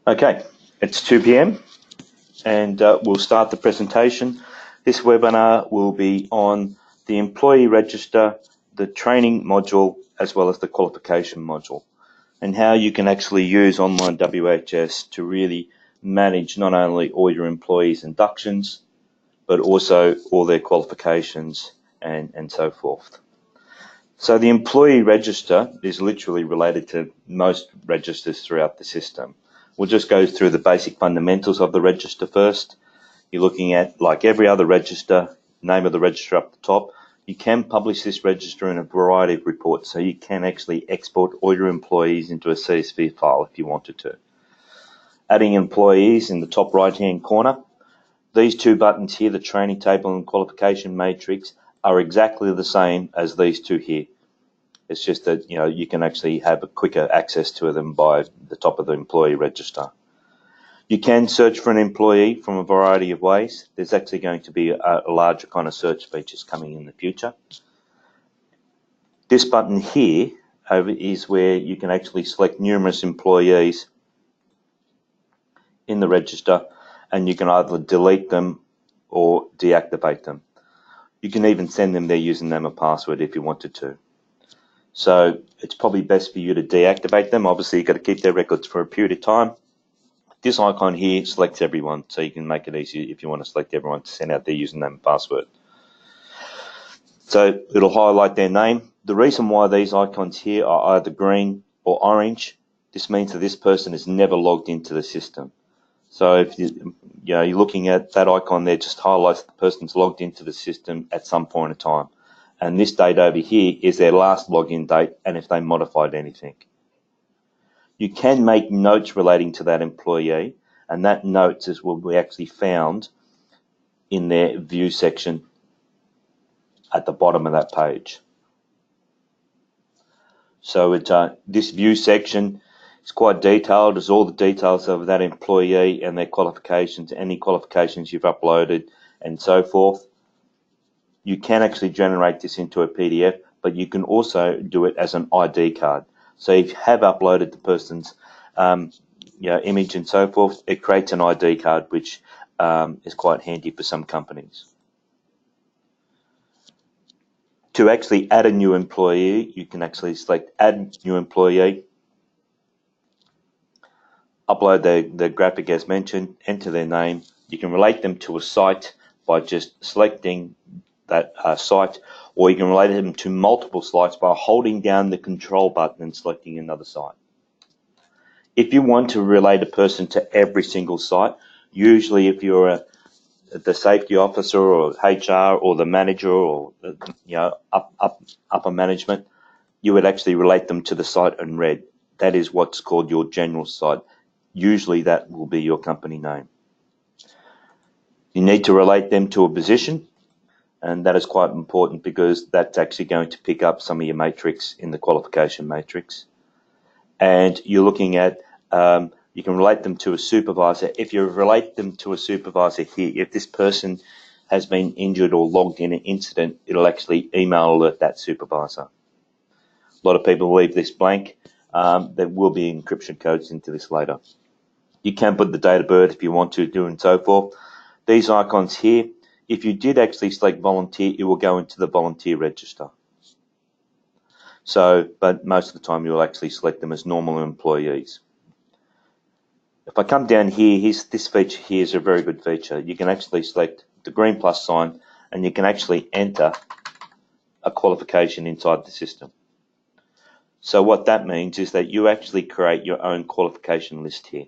Okay, it's 2 p.m. and we'll start the presentation. This webinar will be on the employee register, the training module, as well as the qualification module, and how you can actually use online WHS to really manage not only all your employees' inductions, but also all their qualifications and so forth. So the employee register is literally related to most registers throughout the system. We'll just go through the basic fundamentals of the register first. You're looking at, like every other register, name of the register up the top. You can publish this register in a variety of reports, so you can actually export all your employees into a CSV file if you wanted to. Adding employees in the top right-hand corner. These two buttons here, the training table and qualification matrix, are exactly the same as these two here. It's just that you can actually have a quicker access to them by the top of the employee register. You can search for an employee from a variety of ways. There's actually going to be a larger kind of search features coming in the future. This button here is where you can actually select numerous employees in the register, and you can either delete them or deactivate them. You can even send them their username and password if you wanted to. So it's probably best for you to deactivate them. Obviously, you've got to keep their records for a period of time. This icon here selects everyone, so you can make it easy if you want to select everyone to send out their username and password. So it'll highlight their name. The reason why these icons here are either green or orange, this means that this person is never logged into the system. So if you're looking at that icon there, just highlights the person's logged into the system at some point in time. And this date over here is their last login date and if they modified anything. You can make notes relating to that employee, and that notes will be actually found in their view section at the bottom of that page. So this view section is quite detailed. There's all the details of that employee and their qualifications, any qualifications you've uploaded and so forth. You can actually generate this into a PDF, but you can also do it as an ID card. So if you have uploaded the person's image and so forth, it creates an ID card, which is quite handy for some companies. To actually add a new employee, you can actually select Add New Employee, upload the graphic as mentioned, enter their name. You can relate them to a site by just selecting that site, or you can relate them to multiple sites by holding down the control button and selecting another site. If you want to relate a person to every single site, usually if you're the safety officer or HR or the manager or upper management, you would actually relate them to the site in red. That is what's called your general site. Usually that will be your company name. You need to relate them to a position, and that is quite important because that's actually going to pick up some of your matrix in the qualification matrix. And you're looking at, you can relate them to a supervisor. If you relate them to a supervisor here, if this person has been injured or logged in an incident, it'll actually email alert that supervisor. A lot of people leave this blank. There will be encryption codes into this later. You can put the date of birth if you want to do and so forth. These icons here, if you did actually select volunteer, it will go into the volunteer register. So, but most of the time you'll actually select them as normal employees. If I come down here, this feature here is a very good feature. You can actually select the green plus sign and you can actually enter a qualification inside the system. So what that means is that you actually create your own qualification list here.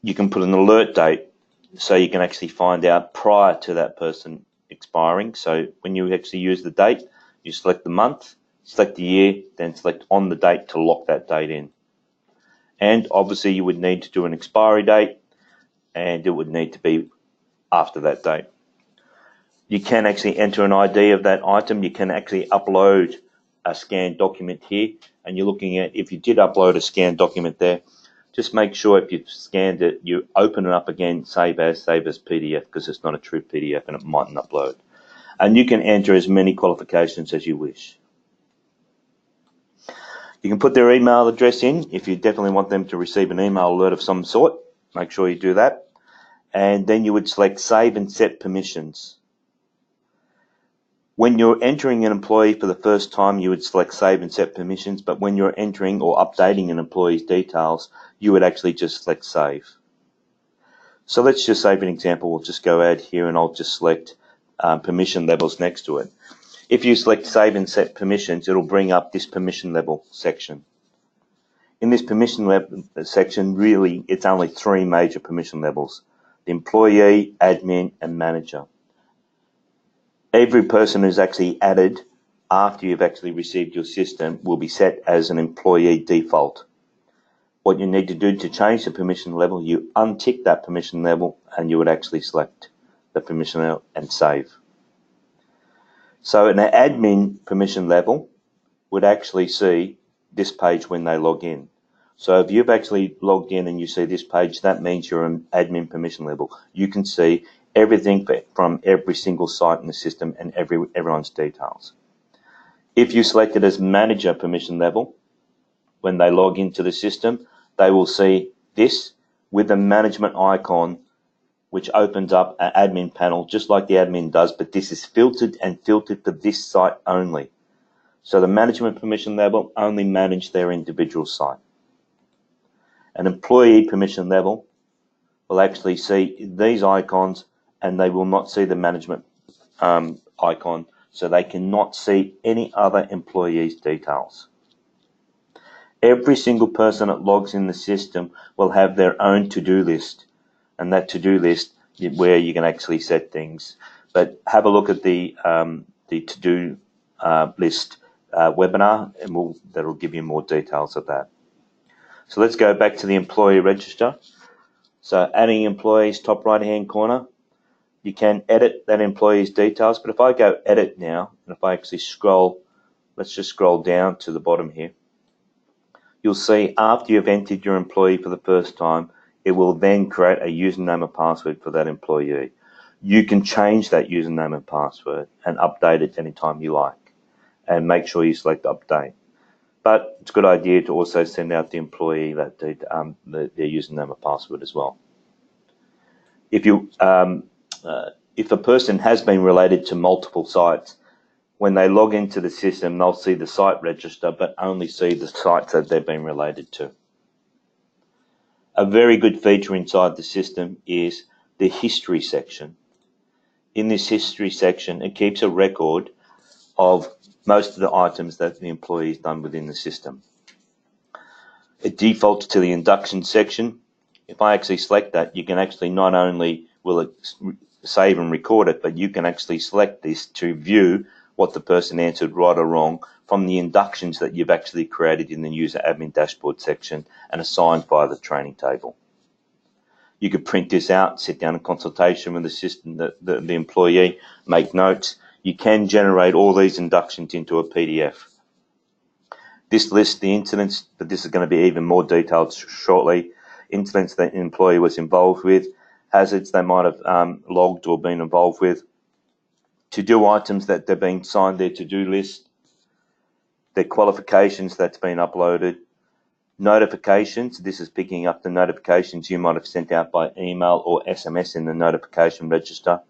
You can put an alert date so you can actually find out prior to that person expiring. So when you actually use the date, you select the month, select the year, then select on the date to lock that date in. And obviously you would need to do an expiry date, and it would need to be after that date. You can actually enter an ID of that item. You can actually upload a scanned document here, and you're looking at, if you did upload a scanned document there, just make sure if you've scanned it, you open it up again, save as PDF, because it's not a true PDF and it mightn't upload. And you can enter as many qualifications as you wish. You can put their email address in if you definitely want them to receive an email alert of some sort. Make sure you do that. And then you would select Save and Set Permissions. When you're entering an employee for the first time, you would select Save and Set Permissions, but when you're entering or updating an employee's details, you would actually just select Save. So let's just say, for an example, we'll just go out here and I'll just select permission levels next to it. If you select Save and Set Permissions, it'll bring up this permission level section. In this permission level section, really, it's only 3 major permission levels: the employee, admin, and manager. Every person who's actually added after you've actually received your system will be set as an employee default. What you need to do to change the permission level, you untick that permission level and you would actually select the permission level and save. So an admin permission level would actually see this page when they log in. So if you've actually logged in and you see this page, that means you're an admin permission level. You can see everything from every single site in the system and everyone's details. If you select it as manager permission level, when they log into the system, they will see this with a management icon, which opens up an admin panel just like the admin does, but this is filtered for this site only. So the management permission level only manage their individual site. An employee permission level will actually see these icons and they will not see the management icon, so they cannot see any other employee's details. Every single person that logs in the system will have their own to-do list, and that to-do list where you can actually set things. But have a look at the to-do list webinar, and that'll give you more details of that. So let's go back to the employee register. So adding employees, top right-hand corner, you can edit that employee's details. But if I go edit now, and if I actually scroll, let's just scroll down to the bottom here, you'll see after you've entered your employee for the first time, it will then create a username and password for that employee. You can change that username and password and update it anytime you like, and make sure you select update. But it's a good idea to also send out the employee that their username and password as well. If a person has been related to multiple sites, when they log into the system, they'll see the site register, but only see the sites that they've been related to. A very good feature inside the system is the history section. In this history section, it keeps a record of most of the items that the employee has done within the system. It defaults to the induction section. If I actually select that, you can actually not only will it save and record it, but you can actually select this to view what the person answered right or wrong from the inductions that you've actually created in the user admin dashboard section and assigned via the training table. You could print this out, sit down in consultation with the system, the employee, make notes. You can generate all these inductions into a PDF. This lists the incidents, but this is going to be even more detailed shortly. Incidents that an employee was involved with, hazards they might have logged or been involved with, to-do items that they've been signed their to-do list, their qualifications that's been uploaded, notifications. This is picking up the notifications you might have sent out by email or SMS in the notification register.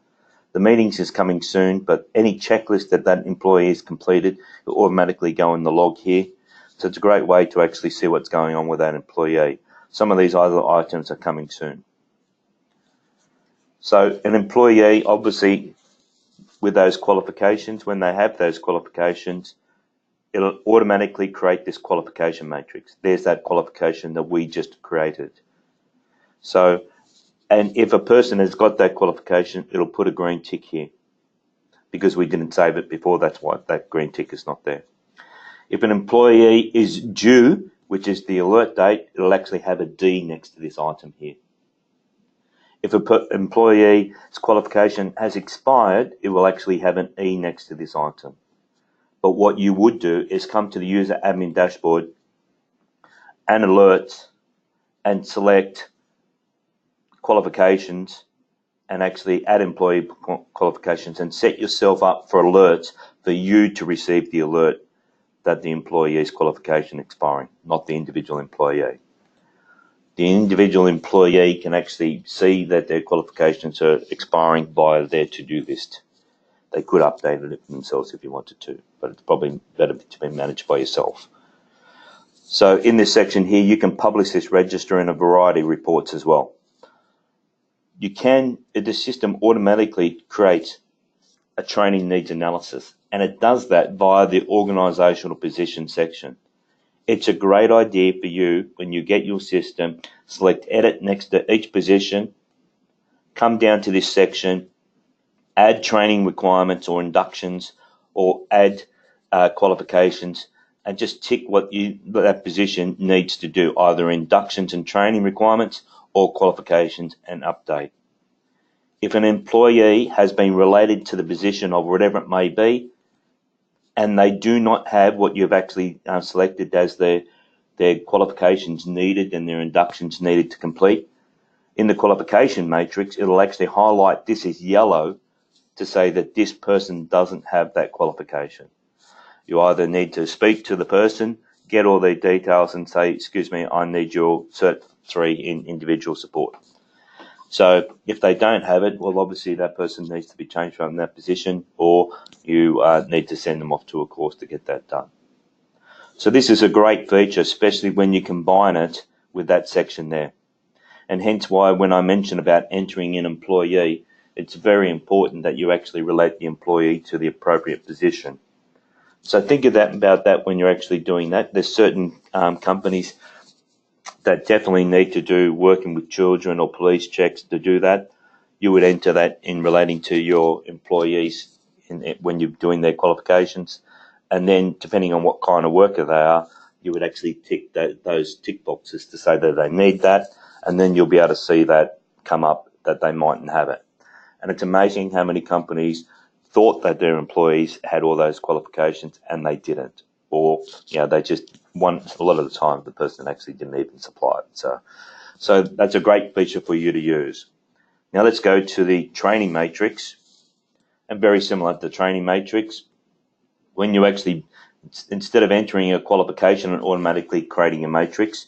The meetings is coming soon, but any checklist that employee has completed will automatically go in the log here. So it's a great way to actually see what's going on with that employee. Some of these other items are coming soon. So an employee, obviously, with those qualifications, when they have those qualifications, it'll automatically create this qualification matrix. There's that qualification that we just created. So, and if a person has got that qualification, it'll put a green tick here because we didn't save it before. That's why that green tick is not there. If an employee is due, which is the alert date, it'll actually have a D next to this item here. If an employee's qualification has expired, it will actually have an E next to this item. But what you would do is come to the user admin dashboard and alerts and select qualifications and actually add employee qualifications and set yourself up for alerts for you to receive the alert that the employee's qualification expiring, not the individual employee. The individual employee can actually see that their qualifications are expiring by their to-do list. They could update it themselves if you wanted to, but it's probably better to be managed by yourself. So in this section here, you can publish this register in a variety of reports as well. The system automatically creates a training needs analysis, and it does that via the organisational position section. It's a great idea for you when you get your system, select edit next to each position, come down to this section, add training requirements or inductions, or add qualifications, and just tick what that position needs to do, either inductions and training requirements or qualifications and update. If an employee has been related to the position of whatever it may be, and they do not have what you've actually selected as their qualifications needed and their inductions needed to complete, in the qualification matrix, it'll actually highlight this is yellow to say that this person doesn't have that qualification. You either need to speak to the person, get all their details and say, excuse me, I need your Cert 3 in individual support. So if they don't have it, well, obviously that person needs to be changed from that position, or you need to send them off to a course to get that done. So this is a great feature, especially when you combine it with that section there. And hence why when I mention about entering an employee, it's very important that you actually relate the employee to the appropriate position. So think about that when you're actually doing that. There's certain companies that definitely need to do working with children or police checks to do that. You would enter that in relating to your employees when you're doing their qualifications. And then depending on what kind of worker they are, you would actually tick those tick boxes to say that they need that. And then you'll be able to see that come up that they mightn't have it. And it's amazing how many companies thought that their employees had all those qualifications and they didn't. Or, they just a lot of the time the person actually didn't even supply it. So that's a great feature for you to use. Now let's go to the training matrix. And very similar to the training matrix, when you actually, instead of entering a qualification and automatically creating a matrix,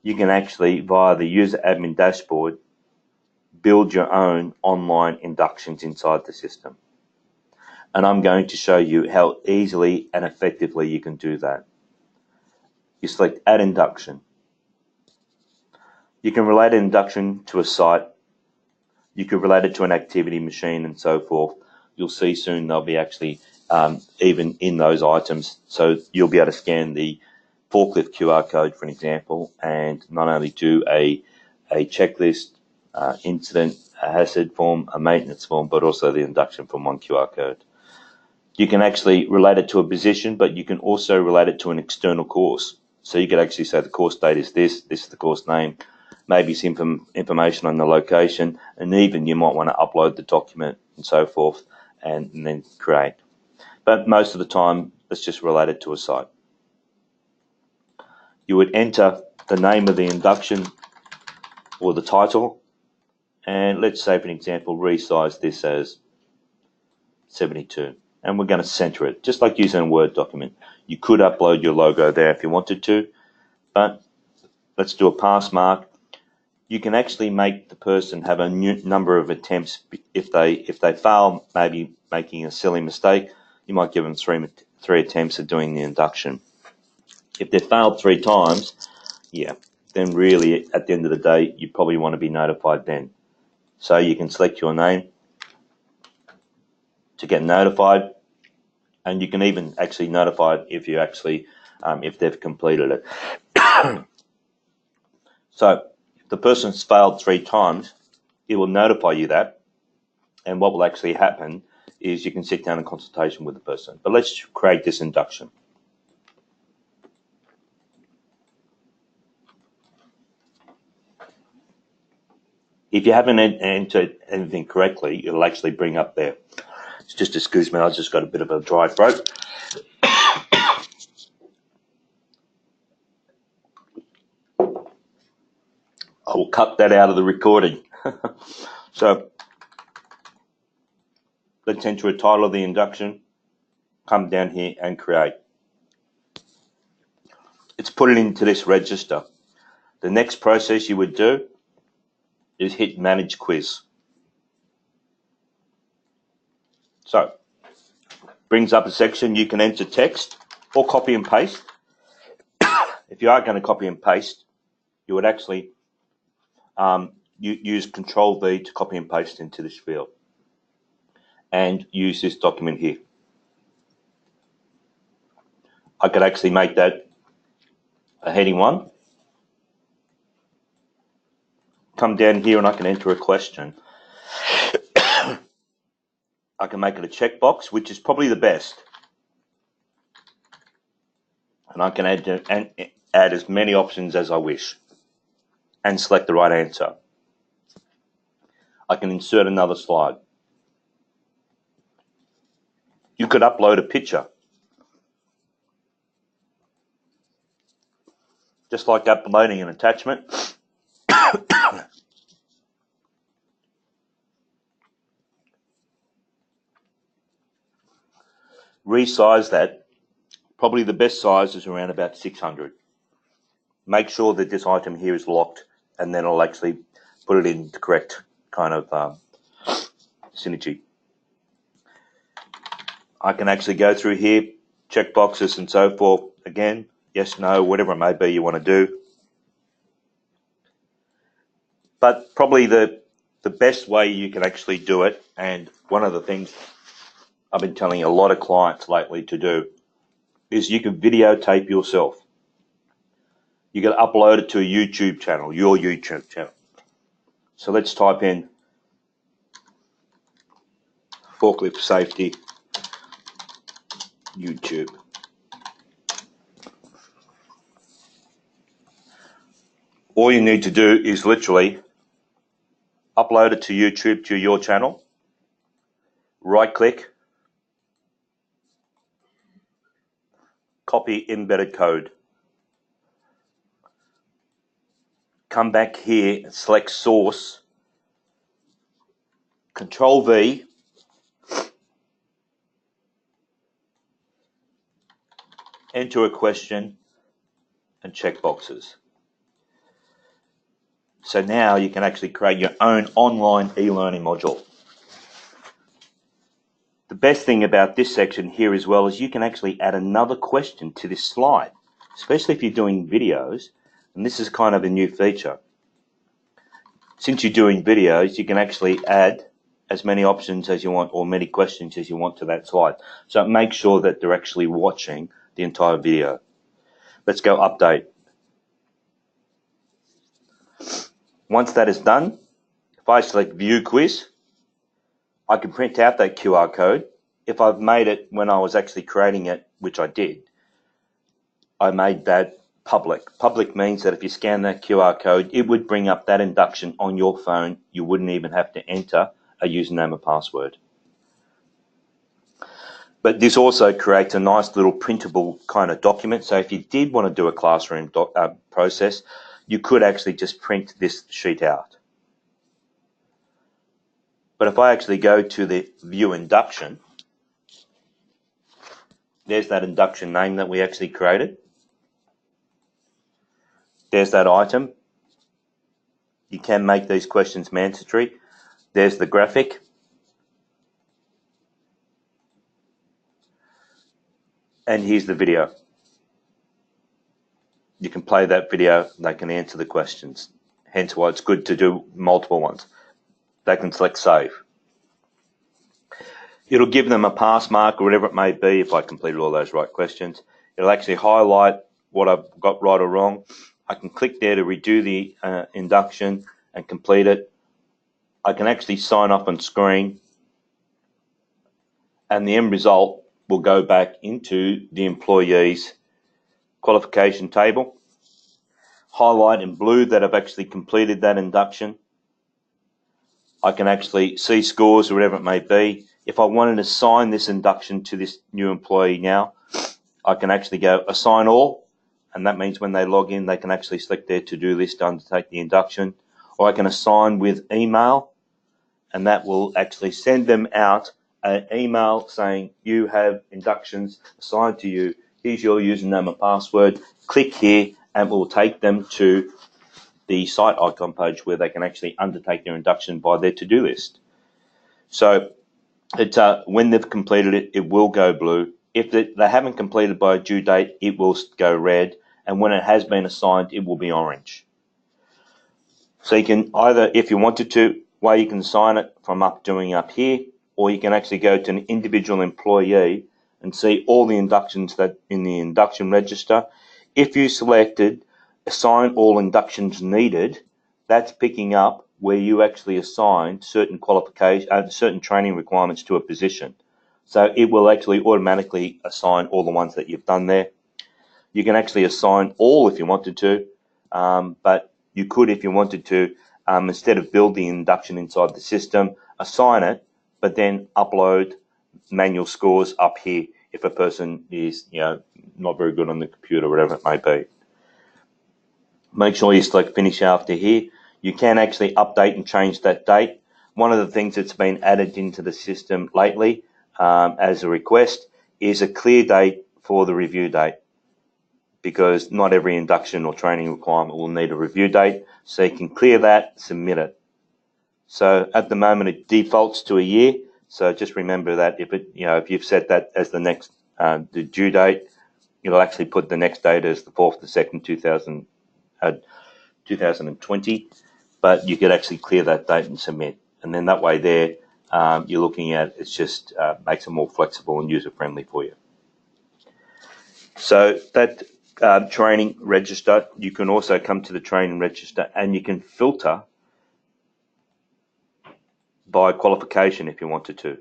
you can actually, via the user admin dashboard, build your own online inductions inside the system. And I'm going to show you how easily and effectively you can do that. You select Add Induction. You can relate an induction to a site. You could relate it to an activity machine and so forth. You'll see soon they'll be actually even in those items. So you'll be able to scan the forklift QR code, for an example, and not only do a checklist, incident, a hazard form, a maintenance form, but also the induction from one QR code. You can actually relate it to a position, but you can also relate it to an external course. So you could actually say the course date is this is the course name, maybe some information on the location, and even you might want to upload the document and so forth and then create. But most of the time, it's just related to a site. You would enter the name of the induction or the title, and let's say, for an example, resize this as 72. And we're going to center it, just like using a Word document. You could upload your logo there if you wanted to, but let's do a pass mark. You can actually make the person have a new number of attempts. If they fail, maybe making a silly mistake, you might give them three attempts at doing the induction. If they failed 3 times, then really at the end of the day, you probably want to be notified then. So you can select your name to get notified, and you can even actually notify it if you actually if they've completed it. So if the person's failed 3 times, it will notify you that, and what will actually happen is you can sit down in consultation with the person. But let's create this induction. If you haven't entered anything correctly, it'll actually bring up there. Just excuse me, I just got a bit of a dry throat. I will cut that out of the recording. So let's enter a title of the induction, come down here and create. it's put it into this register. The next process you would do is hit Manage Quiz. So, brings up a section you can enter text or copy and paste. If you are going to copy and paste, you would actually use Control-V to copy and paste into this field and use this document here. I could actually make that a heading 1. Come down here and I can enter a question. I can make it a checkbox, which is probably the best. And I can add as many options as I wish and select the right answer. I can insert another slide. You could upload a picture. Just like uploading an attachment. Resize that. Probably the best size is around about 600. Make sure that this item here is locked, and then I'll actually put it in the correct kind of synergy. I can actually go through here, check boxes and so forth. Again, yes, no, whatever it may be you want to do. But probably the best way you can actually do it, and one of the things I've been telling a lot of clients lately to do, is you can videotape yourself. You can upload it to a YouTube channel, your YouTube channel. So let's type in forklift safety YouTube. All you need to do is literally upload it to YouTube, to your channel, right click, copy embedded code. Come back here and select source, Control-V, enter a question and check boxes. So now you can actually create your own online e-learning module. The best thing about this section here as well is you can actually add another question to this slide, especially if you're doing videos, and this is kind of a new feature. Since you're doing videos, you can actually add as many options as you want or many questions as you want to that slide. So make sure that they're actually watching the entire video. Let's go update. Once that is done, if I select View Quiz, I can print out that QR code. If I've made it when I was actually creating it, which I did, I made that public. Public means that if you scan that QR code, it would bring up that induction on your phone. You wouldn't even have to enter a username or password. But this also creates a nice little printable kind of document. So if you did want to do a classroom process, you could actually just print this sheet out. But if I actually go to the View Induction, there's that induction name that we actually created. There's that item. You can make these questions mandatory. There's the graphic. And here's the video. You can play that video, they can answer the questions. Hence why it's good to do multiple ones. They can select save. It'll give them a pass mark or whatever it may be if I completed all those right questions. It'll actually highlight what I've got right or wrong. I can click there to redo the induction and complete it. I can actually sign off on screen, and the end result will go back into the employee's qualification table. Highlight in blue that I've actually completed that induction. I can actually see scores or whatever it may be. If I wanted to assign this induction to this new employee now, I can actually go assign all, and that means when they log in, they can actually select their to-do list to undertake the induction. Or I can assign with email, and that will actually send them out an email saying you have inductions assigned to you. Here's your username and password. Click here and it will take them to the site icon page where they can actually undertake their induction by their to-do list. So when they've completed it, it will go blue. If they haven't completed by a due date, it will go red. And when it has been assigned, it will be orange. So you can either, if you wanted to, you can sign it from doing up here, or you can actually go to an individual employee and see all the inductions that in the induction register. If you selected assign all inductions needed, that's picking up where you actually assigned certain certain training requirements to a position. So it will actually automatically assign all the ones that you've done there. You can actually assign all if you wanted to, but you could, if you wanted to, instead of build the induction inside the system, assign it, but then upload manual scores up here if a person is, not very good on the computer, whatever it may be. Make sure you select finish after here. You can actually update and change that date. One of the things that's been added into the system lately as a request is a clear date for the review date, because not every induction or training requirement will need a review date. So you can clear that, submit it. So at the moment it defaults to a year. So just remember that if you've set that as the next the due date, it'll actually put the next date as the 4th of the 2nd, 2020. But you could actually clear that date and submit. And then that way there, you're looking at it's just makes it more flexible and user friendly for you. So that training register, you can also come to the training register and you can filter by qualification if you wanted to,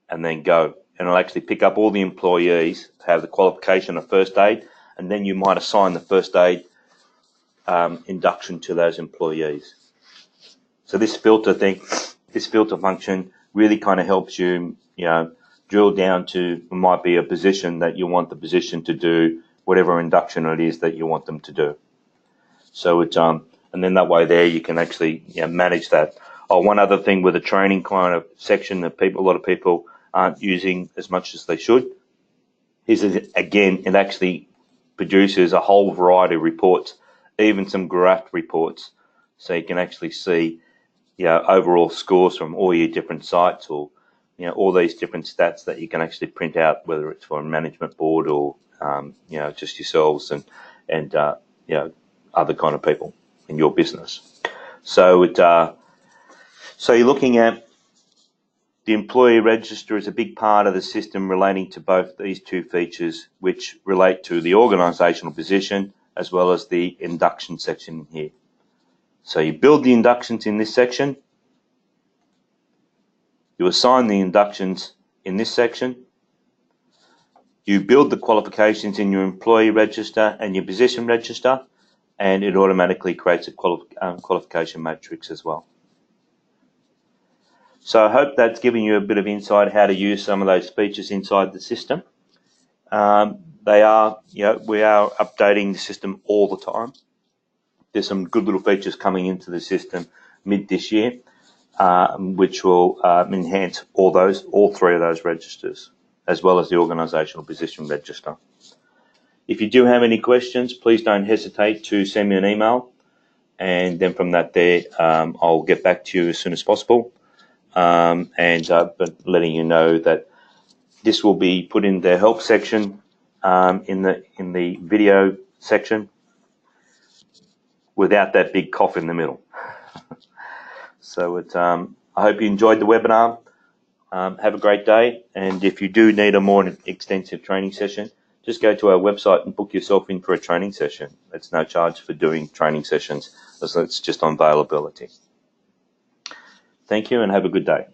and then go. And it'll actually pick up all the employees who have the qualification of first aid, and then you might assign the first aid induction to those employees. So this filter function really kind of helps you, drill down to, it might be a position that you want the position to do whatever induction it is that you want them to do. So it's and then that way there you can actually manage that. One other thing with the training kind of section that a lot of people aren't using as much as they should is that, again, it actually produces a whole variety of reports, even some graph reports, so you can actually see overall scores from all your different sites, or all these different stats that you can actually print out, whether it's for a management board or just yourselves and other kind of people in your business. So you're looking at the employee register is a big part of the system relating to both these two features, which relate to the organisational position as well as the induction section here. So you build the inductions in this section, you assign the inductions in this section, you build the qualifications in your employee register and your position register, and it automatically creates a qualification matrix as well. So I hope that's giving you a bit of insight how to use some of those features inside the system. We are updating the system all the time. There's some good little features coming into the system mid this year, which will enhance all three of those registers, as well as the organisational position register. If you do have any questions, please don't hesitate to send me an email, and then from that there, I'll get back to you as soon as possible. But letting you know that this will be put in the help section in the video section, without that big cough in the middle. So I hope you enjoyed the webinar. Have a great day, and if you do need a more extensive training session, just go to our website and book yourself in for a training session. It's no charge for doing training sessions, so it's just on availability. Thank you and have a good day.